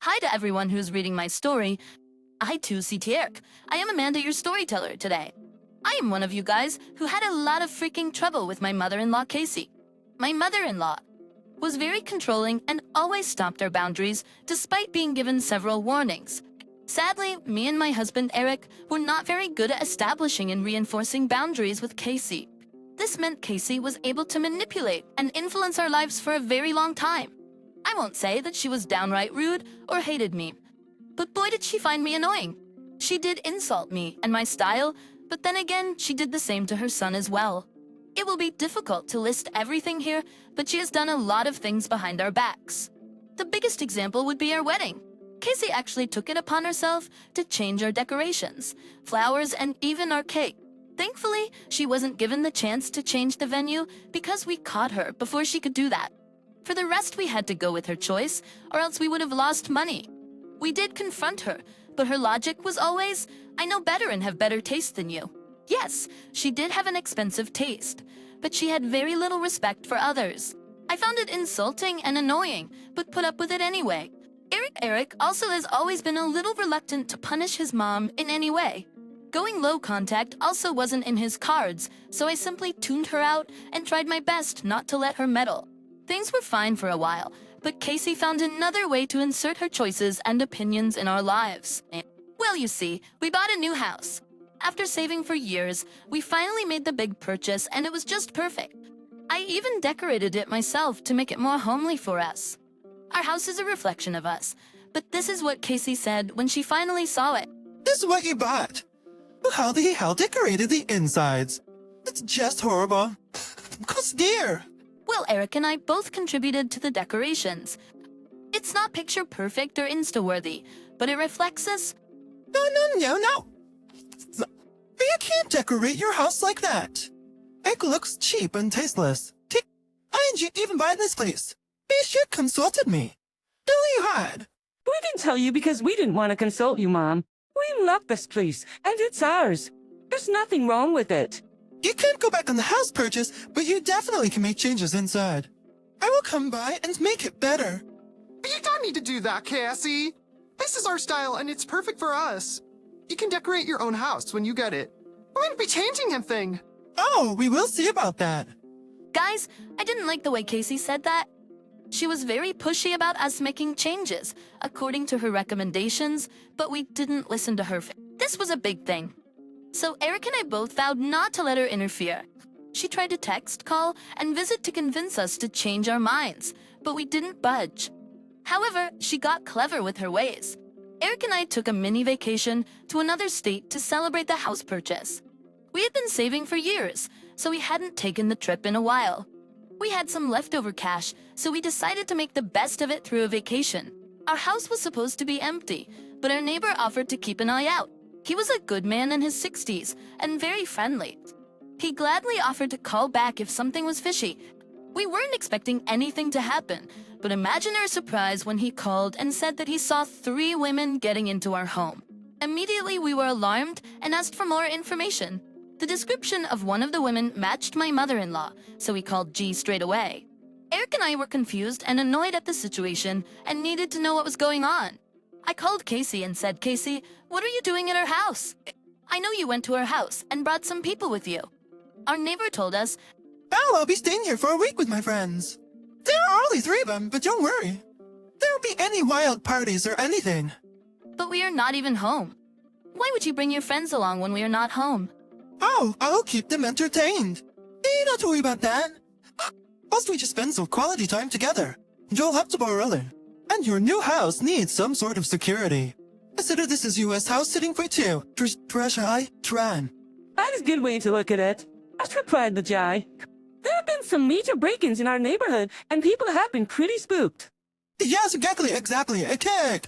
Hi to everyone who's reading my story. I too see Tierk. I am Amanda, your storyteller today. I am one of you guys who had a lot of freaking trouble with my mother-in-law, Casey. My mother-in-law was very controlling and always stopped our boundaries despite being given several warnings. Sadly, me and my husband, Eric, were not very good at establishing and reinforcing boundaries with Casey. This meant Casey was able to manipulate and influence our lives for a very long time. I won't say that she was downright rude or hated me, but boy did she find me annoying. She did insult me and my style, but then again, she did the same to her son as well. It will be difficult to list everything here, but she has done a lot of things behind our backs. The biggest example would be our wedding. Casey actually took it upon herself to change our decorations, flowers, and even our cake. Thankfully, she wasn't given the chance to change the venue because we caught her before she could do that. For the rest, we had to go with her choice, or else we would have lost money. We did confront her, but her logic was always, I know better and have better taste than you. Yes, she did have an expensive taste, but she had very little respect for others. I found it insulting and annoying, but put up with it anyway. Eric also has always been a little reluctant to punish his mom in any way. Going low contact also wasn't in his cards, so I simply tuned her out and tried my best not to let her meddle. Things were fine for a while, but Casey found another way to insert her choices and opinions in our lives. Well, you see, we bought a new house. After saving for years, we finally made the big purchase and it was just perfect. I even decorated it myself to make it more homely for us. Our house is a reflection of us, but this is what Casey said when she finally saw it. This is what you bought. But how the hell decorated the insides? It's just horrible. Cost dear. Well, Eric and I both contributed to the decorations. It's not picture perfect or Insta-worthy, but it reflects us. No. You can't decorate your house like that. It looks cheap and tasteless. I didn't even buy this place. You should consulted me. No, you had. We didn't tell you because we didn't want to consult you, Mom. We love this place, and it's ours. There's nothing wrong with it. You can't go back on the house purchase, but you definitely can make changes inside. I will come by and make it better. You don't need to do that, Cassie. This is our style, and it's perfect for us. You can decorate your own house when you get it. We won't be changing anything. Oh, we will see about that. Guys, I didn't like the way Casey said that. She was very pushy about us making changes, according to her recommendations, but we didn't listen to her. This was a big thing. So Eric and I both vowed not to let her interfere. She tried to text, call, and visit to convince us to change our minds, but we didn't budge. However, she got clever with her ways. Eric and I took a mini vacation to another state to celebrate the house purchase. We had been saving for years, so we hadn't taken the trip in a while. We had some leftover cash, so we decided to make the best of it through a vacation. Our house was supposed to be empty, but our neighbor offered to keep an eye out. He was a good man in his 60s and very friendly. He gladly offered to call back if something was fishy. We weren't expecting anything to happen, but imagine our surprise when he called and said that he saw 3 women getting into our home. Immediately, we were alarmed and asked for more information. The description of one of the women matched my mother-in-law, so we called G straight away. Eric and I were confused and annoyed at the situation and needed to know what was going on. I called Casey and said, Casey, what are you doing at our house? I know you went to our house and brought some people with you. Our neighbor told us, Oh, I'll be staying here for a week with my friends. There are only 3 of them, but don't worry. There won't be any wild parties or anything. But we are not even home. Why would you bring your friends along when we are not home? Oh, I'll keep them entertained. You don't have to worry about that. Plus, we just spend some quality time together. You'll have to borrow it. And your new house needs some sort of security. Consider this as U.S. house sitting for 2. Tran. That is a good way to look at it. I should pride the Jai. There have been some major break-ins in our neighborhood, and people have been pretty spooked. Yes, exactly. Okay.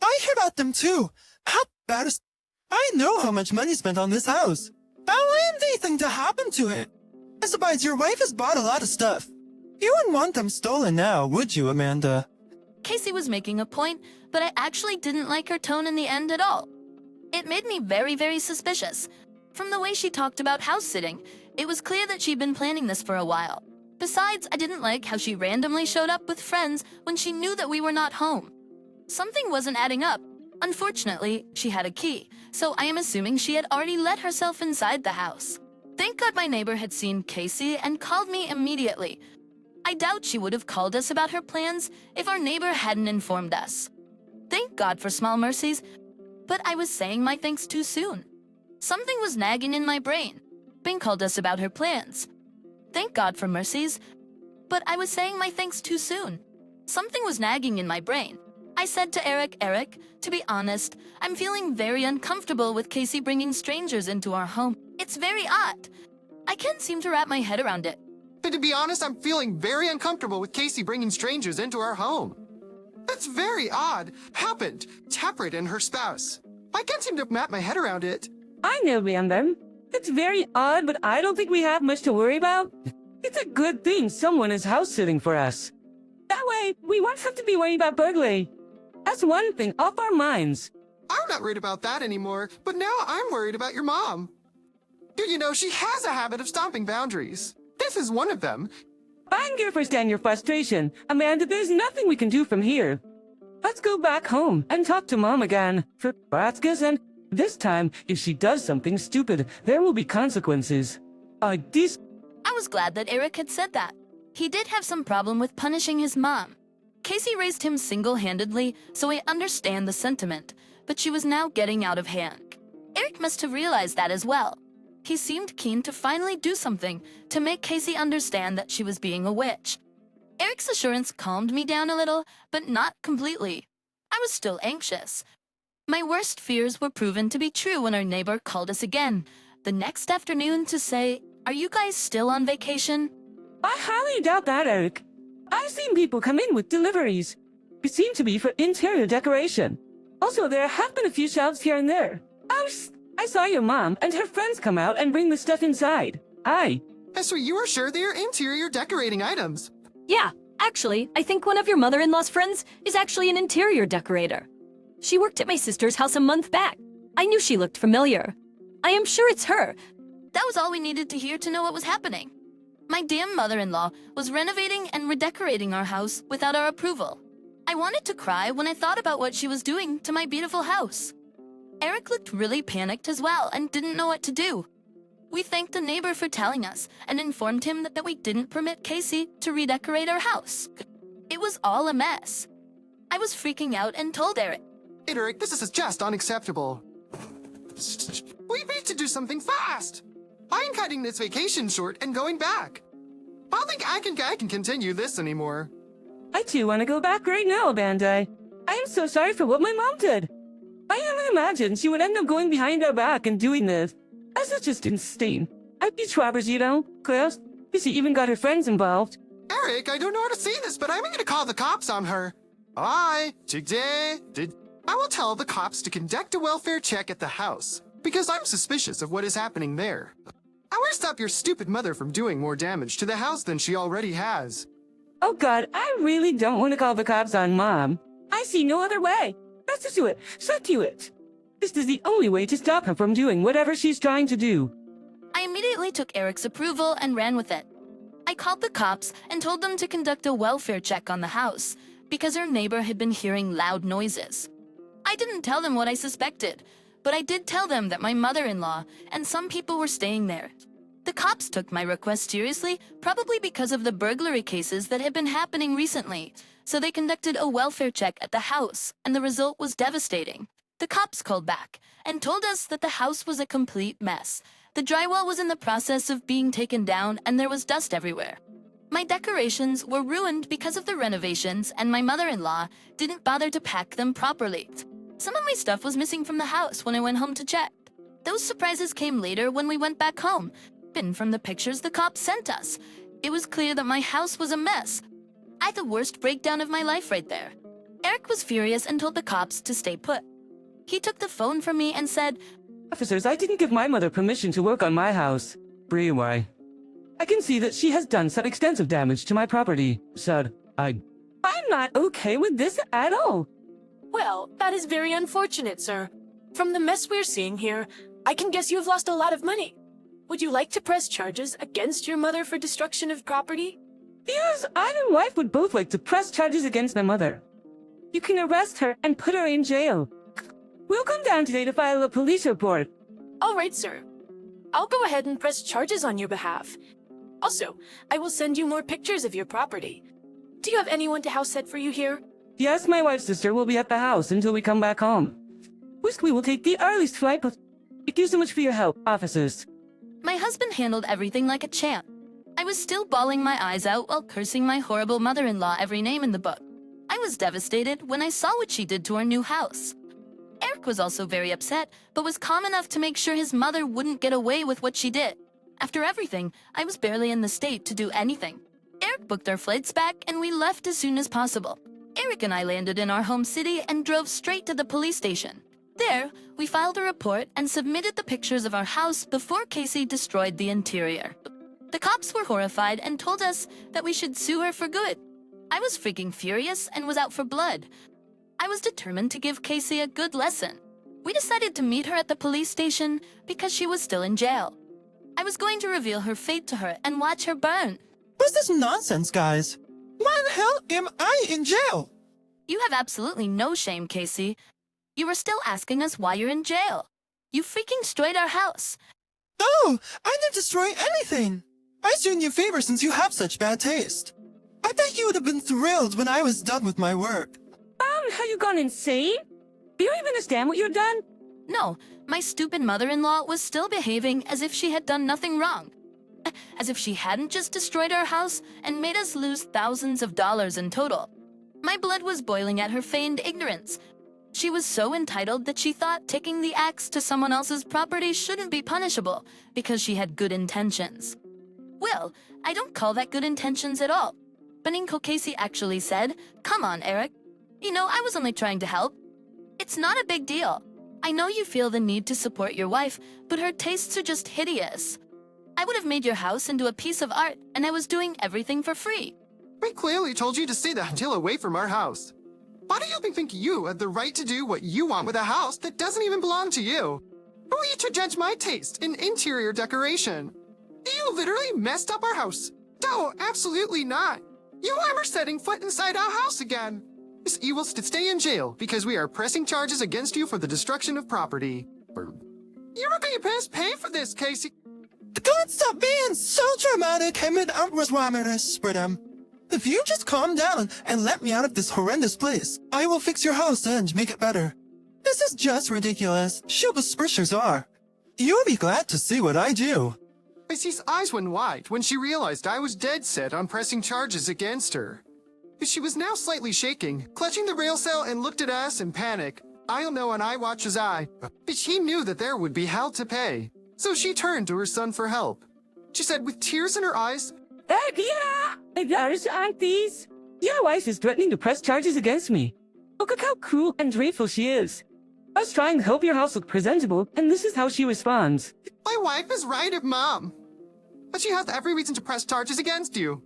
I hear about them too. How bad is... I know how much money spent on this house. I don't want anything to happen to it. Besides, your wife has bought a lot of stuff. You wouldn't want them stolen now, would you, Amanda? Casey was making a point, but I actually didn't like her tone in the end at all. It made me very, very suspicious. From the way she talked about house sitting, it was clear that she'd been planning this for a while. Besides, I didn't like how she randomly showed up with friends when she knew that we were not home. Something wasn't adding up. Unfortunately, she had a key, so I am assuming she had already let herself inside the house. Thank God my neighbor had seen Casey and called me immediately. I doubt she would have called us about her plans if our neighbor hadn't informed us. Thank God for small mercies, but I was saying my thanks too soon. Something was nagging in my brain. Bing called us about her plans. Thank God for mercies, but I was saying my thanks too soon. Something was nagging in my brain. I said to Eric, to be honest, I'm feeling very uncomfortable with Casey bringing strangers into our home. It's very odd. I can't seem to wrap my head around it. And to be honest, I'm feeling very uncomfortable with Casey bringing strangers into our home. That's very odd. Happened. Taprit and her spouse. I can't seem to wrap my head around it. I know, Random. It's very odd, but I don't think we have much to worry about. It's a good thing someone is house sitting for us. That way, we won't have to be worried about burglary. That's one thing off our minds. I'm not worried about that anymore, but now I'm worried about your mom. Do you know she has a habit of stomping boundaries? This is one of them. I can understand your frustration, Amanda. There's nothing we can do from here. Let's go back home and talk to Mom again for Bratzkas, and this time, if she does something stupid, there will be consequences. I was glad that Eric had said that. He did have some problem with punishing his mom. Casey raised him single-handedly, so I understand the sentiment, but she was now getting out of hand. Eric must have realized that as well. He seemed keen to finally do something to make Casey understand that she was being a witch. Eric's assurance calmed me down a little, but not completely. I was still anxious. My worst fears were proven to be true when our neighbor called us again, the next afternoon, to say, "Are you guys still on vacation?" I highly doubt that, Eric. I've seen people come in with deliveries. It seemed to be for interior decoration. Also, there have been a few shelves here and there. I saw your mom and her friends come out and bring the stuff inside. So you are sure they are interior decorating items? Yeah, actually, I think one of your mother-in-law's friends is actually an interior decorator. She worked at my sister's house a month back. I knew she looked familiar. I am sure it's her. That was all we needed to hear to know what was happening. My damn mother-in-law was renovating and redecorating our house without our approval. I wanted to cry when I thought about what she was doing to my beautiful house. Eric looked really panicked as well and didn't know what to do. We thanked the neighbor for telling us and informed him that we didn't permit Casey to redecorate our house. It was all a mess. I was freaking out and told Eric. Hey, Eric, this is just unacceptable. We need to do something fast. I am cutting this vacation short and going back. I don't think I can continue this anymore. I too want to go back right now, Amanda. I am so sorry for what my mom did. I never imagined she would end up going behind our back and doing this. That's just insane. I'd be robbers, you know, Klaus. She even got her friends involved. Eric, I don't know how to say this, but I'm going to call the cops on her. I will tell the cops to conduct a welfare check at the house, because I'm suspicious of what is happening there. I want to stop your stupid mother from doing more damage to the house than she already has. Oh God, I really don't want to call the cops on Mom. I see no other way. Let's just do it. So do it. This is the only way to stop her from doing whatever she's trying to do. I immediately took Eric's approval and ran with it. I called the cops and told them to conduct a welfare check on the house because her neighbor had been hearing loud noises. I didn't tell them what I suspected, but I did tell them that my mother-in-law and some people were staying there. The cops took my request seriously, probably because of the burglary cases that had been happening recently, so they conducted a welfare check at the house, and the result was devastating. The cops called back and told us that the house was a complete mess. The drywall was in the process of being taken down and there was dust everywhere. My decorations were ruined because of the renovations and my mother-in-law didn't bother to pack them properly. Some of my stuff was missing from the house when I went home to check. Those surprises came later when we went back home. And from the pictures the cops sent us, it was clear that my house was a mess. I had the worst breakdown of my life right there. Eric was furious and told the cops to stay put. He took the phone from me and said, Officers, I didn't give my mother permission to work on my house. Why? I can see that she has done some extensive damage to my property, said I'm not okay with this at all. Well, that is very unfortunate, sir. From the mess we're seeing here, I can guess you have lost a lot of money. Would you like to press charges against your mother for destruction of property? Yes, I and wife would both like to press charges against my mother. You can arrest her and put her in jail. We'll come down today to file a police report. All right, sir. I'll go ahead and press charges on your behalf. Also, I will send you more pictures of your property. Do you have anyone to house sit for you here? Yes, my wife's sister will be at the house until we come back home. We will take the earliest flight, but thank you so much for your help, officers. My husband handled everything like a champ. I was still bawling my eyes out while cursing my horrible mother-in-law every name in the book. I was devastated when I saw what she did to our new house. Eric was also very upset, but was calm enough to make sure his mother wouldn't get away with what she did. After everything, I was barely in the state to do anything. Eric booked our flights back and we left as soon as possible. Eric and I landed in our home city and drove straight to the police station. There, we filed a report and submitted the pictures of our house before Casey destroyed the interior. The cops were horrified and told us that we should sue her for good. I was freaking furious and was out for blood. I was determined to give Casey a good lesson. We decided to meet her at the police station because she was still in jail. I was going to reveal her fate to her and watch her burn. What's this nonsense, guys? Why the hell am I in jail? You have absolutely no shame, Casey. You were still asking us why you're in jail. You freaking destroyed our house. Oh, I didn't destroy anything. I assumed you favor since you have such bad taste. I bet you would have been thrilled when I was done with my work. Have you gone insane? Do you even understand what you've done? No, my stupid mother-in-law was still behaving as if she had done nothing wrong. As if she hadn't just destroyed our house and made us lose thousands of dollars in total. My blood was boiling at her feigned ignorance. She was so entitled that she thought taking the axe to someone else's property shouldn't be punishable because she had good intentions. Well, I don't call that good intentions at all. Beninko Casey actually said, "Come on, Eric. You know, I was only trying to help. It's not a big deal. I know you feel the need to support your wife, but her tastes are just hideous. I would have made your house into a piece of art, and I was doing everything for free." We clearly told you to stay the hell away from our house. Why do you think you have the right to do what you want with a house that doesn't even belong to you? Who are you to judge my taste in interior decoration? You literally messed up our house. No, absolutely not. You ever setting foot inside our house again. You will stay in jail because we are pressing charges against you for the destruction of property. You're going to pay for this, Casey. Don't stop being so dramatic and if you just calm down and let me out of this horrendous place, I will fix your house and make it better. This is just ridiculous. Suspicious are. You'll be glad to see what I do. Casey's eyes went wide when she realized I was dead set on pressing charges against her. She was now slightly shaking, clutching the rail cell and looked at us in panic. I don't know an eye watcher's eye, but she knew that there would be hell to pay. So she turned to her son for help. She said with tears in her eyes, Yeah! My daughters, aunties. Your wife is threatening to press charges against me. Look at how cruel and dreadful she is. I was trying to help your house look presentable, and this is how she responds. My wife is right, Mom. But she has every reason to press charges against you.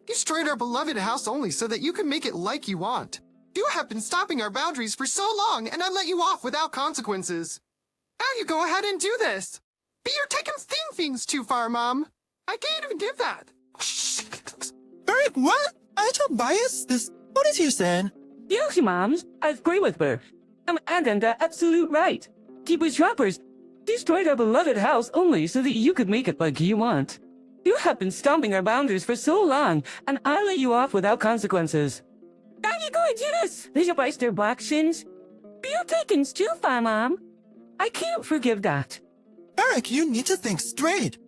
You destroyed our beloved house only so that you can make it like you want. You have been stopping our boundaries for so long, and I let you off without consequences. Now you go ahead and do this. But you're taking things too far, Mom. I can't even give that. Eric, what? I don't bias this. What is you saying? Yes, moms, I agree with her. And the absolute right. Keep shoppers. Destroyed our beloved house only so that you could make it like you want. You have been stomping our boundaries for so long, and I let you off without consequences. Are you going to do this? Did you bite their black shins? You're taking too far, Mom. I can't forgive that. Eric, you need to think straight.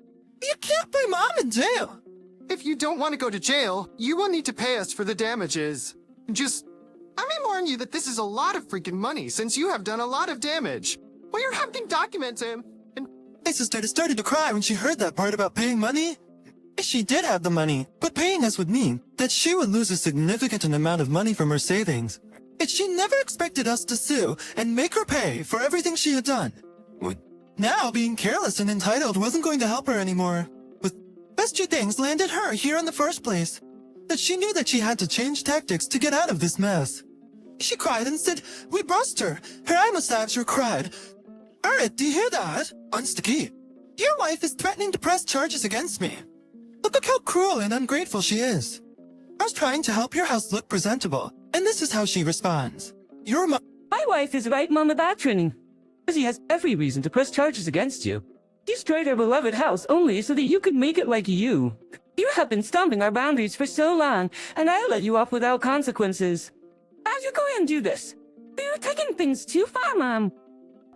You can't put Mom in jail. If you don't want to go to jail, you will need to pay us for the damages. I may warn you that this is a lot of freaking money since you have done a lot of damage. Well, you're having documented, and My sister started to cry when she heard that part about paying money. She did have the money, but paying us would mean that she would lose a significant amount of money from her savings. And she never expected us to sue and make her pay for everything she had done. Now, being careless and entitled wasn't going to help her anymore. With best two things landed her here in the first place. That she knew that she had to change tactics to get out of this mess. She cried and said, we brushed her. Her eye mustache cried. Alright, do you hear that? Unsticky. Your wife is threatening to press charges against me. Look how cruel and ungrateful she is. I was trying to help your house look presentable, And this is how she responds. Your mom. My wife is right, Mama Batrin. She has every reason to press charges against you. You destroyed our beloved house only so that you could make it like you. You have been stomping our boundaries for so long, and I'll let you off without consequences. How'd you go and do this? You're taking things too far, Mom.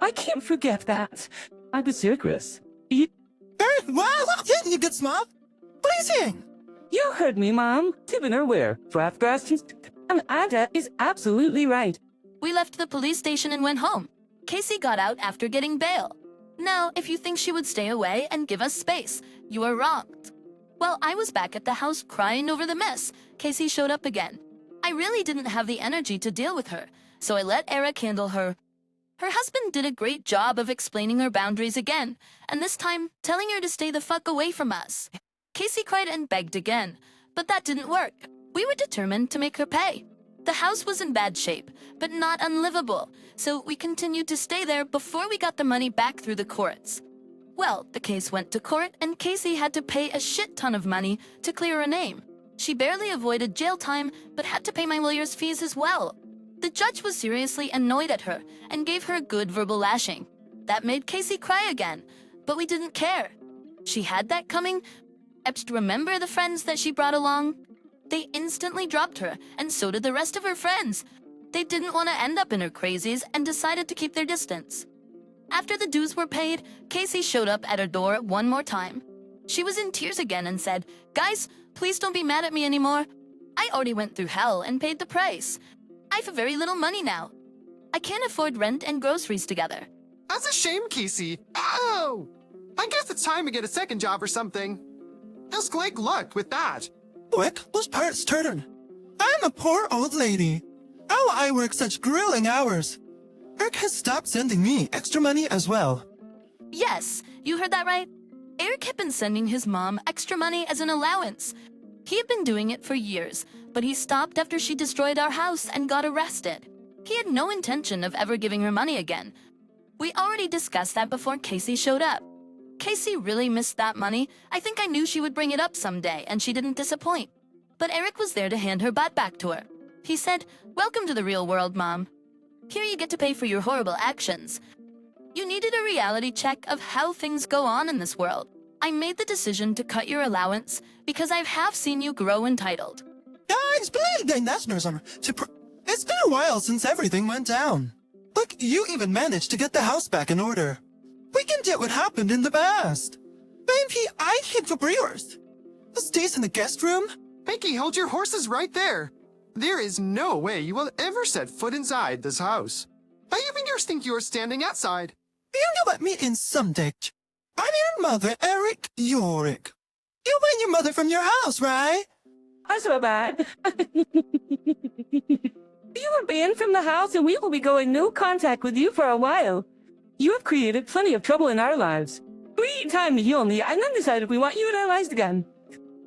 I can't forget that. I was Circus. Very well, didn't you get smart? Pleasing. You heard me, Mom. Tibbiner where? And Ada is absolutely right. We left the police station and went home. Casey got out after getting bail. Now, if you think she would stay away and give us space, you are wrong. Well, I was back at the house crying over the mess. Casey showed up again. I really didn't have the energy to deal with her, so I let Eric handle her. Her husband did a great job of explaining her boundaries again, and this time telling her to stay the fuck away from us. Casey cried and begged again, but that didn't work. We were determined to make her pay. The house was in bad shape, but not unlivable, so we continued to stay there before we got the money back through the courts. Well, the case went to court, and Casey had to pay a shit ton of money to clear her name. She barely avoided jail time, but had to pay my lawyer's fees as well. The judge was seriously annoyed at her and gave her a good verbal lashing. That made Casey cry again, but we didn't care. She had that coming. Remember the friends that she brought along? They instantly dropped her, and so did the rest of her friends. They didn't want to end up in her crazies and decided to keep their distance. After the dues were paid, Casey showed up at her door one more time. She was in tears again and said, "Guys, please don't be mad at me anymore. I already went through hell and paid the price. I have very little money now. I can't afford rent and groceries together." That's a shame, Casey. Oh! I guess it's time to get a second job or something. How's Gleg luck with that? Quick, those pirates turn. I'm a poor old lady. How I work such grueling hours. Eric has stopped sending me extra money as well. Yes, you heard that right. Eric had been sending his mom extra money as an allowance. He had been doing it for years, but he stopped after she destroyed our house and got arrested. He had no intention of ever giving her money again. We already discussed that before Casey showed up. Casey really missed that money. I think I knew she would bring it up someday, and she didn't disappoint. But Eric was there to hand her butt back to her. He said, "Welcome to the real world, Mom. Here you get to pay for your horrible actions. You needed a reality check of how things go on in this world. I made the decision to cut your allowance because I have seen you grow entitled." Guys, it's been a while since everything went down. Look, you even managed to get the house back in order. We can get what happened in the past. Maybe I hid for brewers. The stays in the guest room? Pinky, hold your horses right there. There is no way you will ever set foot inside this house. I even just think you are standing outside. You'll let me in someday. I'm your mother, Eric Yorick. You want your mother from your house, right? That's not bad. You were banned from the house and we will be going no contact with you for a while. You have created plenty of trouble in our lives. We need time to heal me and then decide if we want you in our lives again.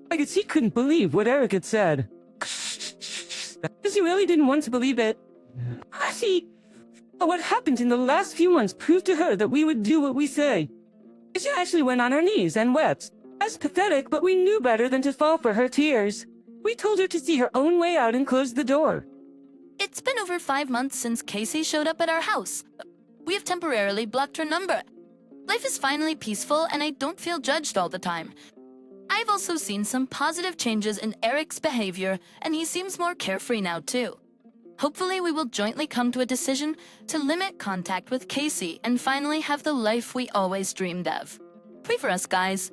I could see couldn't believe what Eric had said. Because he really didn't want to believe it. I see. But what happened in the last few months proved to her that we would do what we say. She actually went on her knees and wept. That's pathetic, but we knew better than to fall for her tears. We told her to see her own way out and closed the door. It's been over 5 months since Casey showed up at our house. We have temporarily blocked her number. Life is finally peaceful and I don't feel judged all the time. I've also seen some positive changes in Eric's behavior and he seems more carefree now too. Hopefully we will jointly come to a decision to limit contact with Casey and finally have the life we always dreamed of. Pray for us, guys.